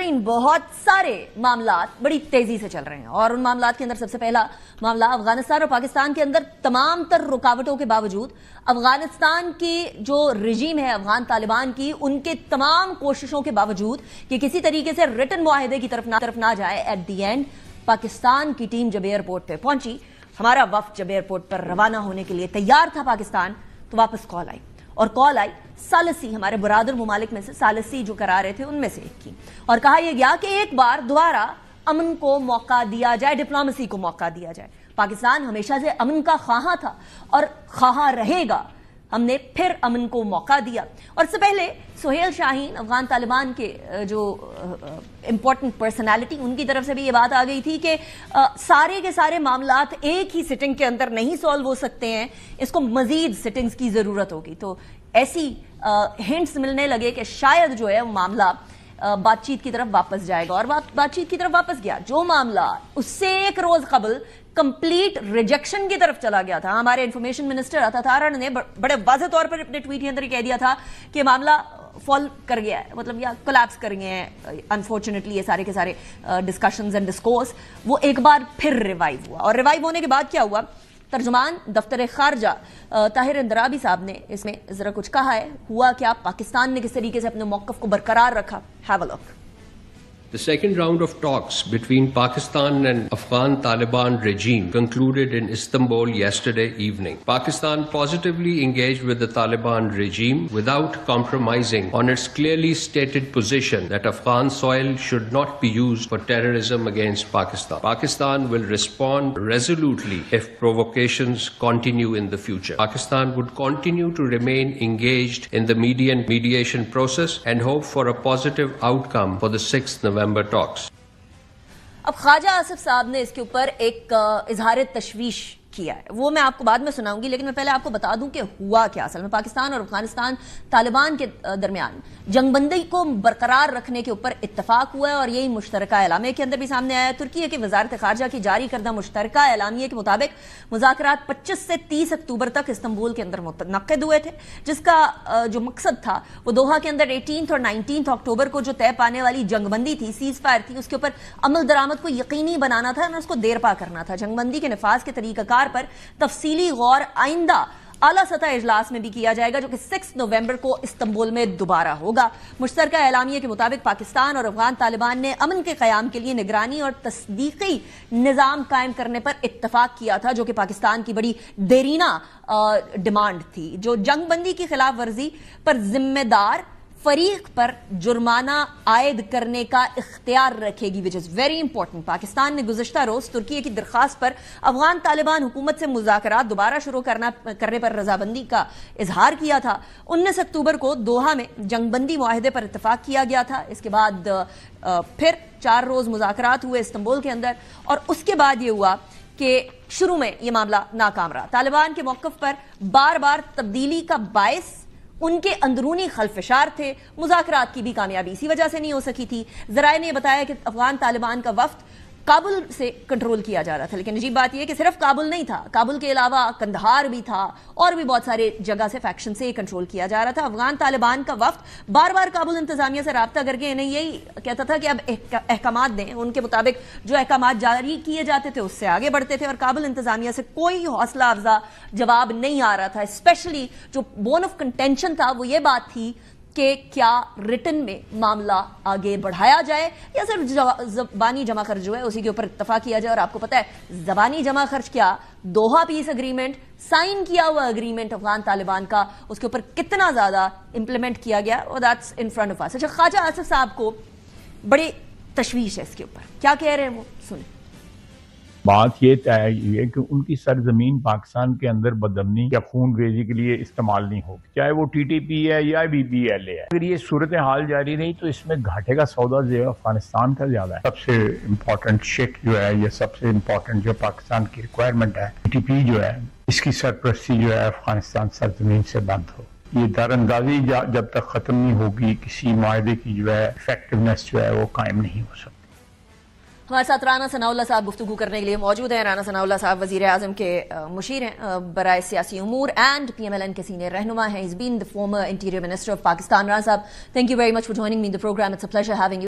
नाज़रीन, बहुत सारे मामलात बड़ी तेजी से चल रहे हैं और उन मामलात के अंदर सबसे पहला मामला अफगानिस्तान और पाकिस्तान के अंदर तमाम तर रुकावटों के बावजूद अफगानिस्तान की जो रजीम है अफगान तालिबान की, उनके तमाम कोशिशों के बावजूद कि किसी तरीके से रिटन मुआहिदे की तरफ ना जाए, एट दी एंड पाकिस्तान की टीम जब एयरपोर्ट पे पहुंची, हमारा वफ्द जब एयरपोर्ट पर रवाना होने के लिए तैयार था पाकिस्तान, तो वापस कॉल आई और कॉल आई सालसी, हमारे बरादर मुमालिक में से सालसी जो करा रहे थे उनमें से एक की, और कहा यह गया कि एक बार दोबारा अमन को मौका दिया जाए, डिप्लोमेसी को मौका दिया जाए। पाकिस्तान हमेशा से अमन का ख्वाहा था और ख्वाहा रहेगा। हमने फिर अमन को मौका दिया। और इससे पहले सुहेल शाहीन, अफगान तालिबान के जो इंपॉर्टेंट पर्सनालिटी, उनकी तरफ से भी ये बात आ गई थी कि सारे के सारे मामलात एक ही सिटिंग के अंदर नहीं सॉल्व हो सकते हैं, इसको मजीद सिटिंग्स की जरूरत होगी। तो ऐसी हिंट्स मिलने लगे कि शायद जो है वो मामला बातचीत की तरफ वापस जाएगा, और बातचीत की तरफ वापस गया। जो मामला उससे एक रोज कबल कंप्लीट रिजेक्शन की तरफ चला गया था, हमारे इंफॉर्मेशन मिनिस्टर अतातारण ने बड़े वाज़ेह तौर पर अपने ट्वीट के अंदर कह दिया था कि मामला फॉल कर गया है, मतलब या कोलैप्स कर गए हैं। अनफॉर्चुनेटली ये सारे के सारे डिस्कशंस एंड डिस्कोर्स वो एक बार फिर रिवाइव हुआ, और रिवाइव होने के बाद क्या हुआ, तर्जुमान दफ्तर खारजा ताहिर इंदराबी साहब ने इसमें जरा कुछ कहा है। हुआ क्या, पाकिस्तान ने किस तरीके से अपने मौक़िफ़ को बरकरार रखा, have a look. The second round of talks between Pakistan and Afghan Taliban regime concluded in Istanbul yesterday evening. Pakistan positively engaged with the Taliban regime without compromising on its clearly stated position that Afghan soil should not be used for terrorism against Pakistan. Pakistan will respond resolutely if provocations continue in the future. Pakistan would continue to remain engaged in the mediation process and hope for a positive outcome for the 6th November talks. अब ख्वाजा आसिफ साहब ने इसके ऊपर एक इजहार तशवीश किया है, वो मैं आपको बाद में सुनाऊंगी, लेकिन मैं पहले आपको बता दूं कि हुआ क्या। असल में पाकिस्तान और अफगानिस्तान तालिबान के दरमियान जंगबंदी को बरकरार रखने के ऊपर इत्तफाक हुआ है, और यही मुश्तरका एलामिया के अंदर भी सामने आया है। तुर्की की वजारत खारजा की जारी करदा मुश्तरका एलामिया के मुताबिक मुज़ाकरात 25 से 30 अक्टूबर तक इस्तंबुल के अंदर मुनक़िद हुए थे, जिसका जो मकसद था वो दोहा के अंदर 18 और 19 अक्टूबर को जो तय पाने वाली जंगबंदी थी, सीज फायर थी, उसके ऊपर अमल दरामद को यकीनी बनाना था और उसको देर पा करना था। जंगबंदी के नफाज के तरीक़ाकार पर तफसीली गौर आइंदा आला सतह इजलास में भी किया जाएगा, जो कि 6 नवंबर को इस्तंबुल में दोबारा होगा। मुश्तरका एलामिया के मुताबिक पाकिस्तान और अफगान तालिबान ने अमन के क़याम के लिए निगरानी और तस्दीकी निज़ाम कायम करने पर इत्तफाक किया था, जो कि पाकिस्तान की बड़ी देरीना डिमांड थी, जो जंगबंदी की खिलाफ वर्जी पर जिम्मेदार फरीक पर जुर्माना आयद करने का इख्तियार रखेगी, which is very important. Pakistan ने गुज़िश्ता रोज तुर्की की दरखास्त पर अफगान तालिबान हुकूमत से मुज़ाकरात दोबारा शुरू करने पर रजाबंदी का इजहार किया था। 19 अक्टूबर को दोहा में जंगबंदी मुआहिदे पर इत्तफाक किया गया था। इसके बाद फिर 4 रोज मुज़ाकरात हुए इस्तंबुल के अंदर, और उसके बाद ये हुआ कि शुरू में ये मामला नाकाम रहा। तालिबान के मौक़िफ़ पर बार बार तब्दीली का बायस उनके अंदरूनी खलफशार थे। मुज़ाकरात की भी कामयाबी इसी वजह से नहीं हो सकी थी। ज़राए ने बताया कि अफगान तालिबान का वफ्द काबुल से कंट्रोल किया जा रहा था, लेकिन अजीब बात यह कि सिर्फ काबुल नहीं था, काबुल के अलावा कंदहार भी था और भी बहुत सारे जगह से फैक्शन से कंट्रोल किया जा रहा था। अफगान तालिबान का वफ्द बार बार काबुल इंतजामिया से राब्ता करके इन्हें यही कहता था कि अब अहकामात दें, उनके मुताबिक जो अहकामात जारी किए जाते थे उससे आगे बढ़ते थे, और काबुल इंतजामिया से कोई हौसला अफजा जवाब नहीं आ रहा था। स्पेशली जो बोन ऑफ कंटेंशन था वो ये बात थी कि क्या रिटन में मामला आगे बढ़ाया जाए या सिर्फ ज़बानी जमा खर्च जो है उसी के ऊपर इत्तफाक किया जाए। और आपको पता है ज़बानी जमा खर्च क्या, दोहा पीस एग्रीमेंट, साइन किया हुआ एग्रीमेंट अफगान तालिबान का, उसके ऊपर कितना ज्यादा इंप्लीमेंट किया गया, और that's in front of us. अच्छा, ख्वाजा आसिफ साहब को बड़ी तशवीश है इसके ऊपर, क्या कह रहे हैं वो सुने। बात ये तय हुई है कि उनकी सरजमीन पाकिस्तान के अंदर बदअमनी या खून रेजी के लिए इस्तेमाल नहीं होगी, चाहे वो TTP है या BPLA है। अगर ये सूरत हाल जारी रही तो इसमें घाटे का सौदा जो है अफगानिस्तान का ज्यादा है। सबसे इम्पोर्टेंट शिक जो है, ये सबसे इम्पोर्टेंट जो पाकिस्तान की रिक्वायरमेंट है, TTP जो है, इसकी सरपरस्ती जो है अफगानिस्तान सरजमीन से बंद हो। ये दरअंदाजी जब तक खत्म नहीं होगी, किसी माहदे की जो है इफेक्टिवनेस जो है वो कायम नहीं हो सकती। हमारे साथ राना सनाउल्लाह साहब गुफ्तगू करने के लिए मौजूद हैं। राना सनाउल्लाह साहब वज़ीर आज़म के मुशीर हैं बराए सियासी उमूर एंड PMLN के सीनियर रहनुमा हैं। He's been the former interior minister of Pakistan. Rana साहब, thank you very much for joining me in the program. It's a pleasure having you.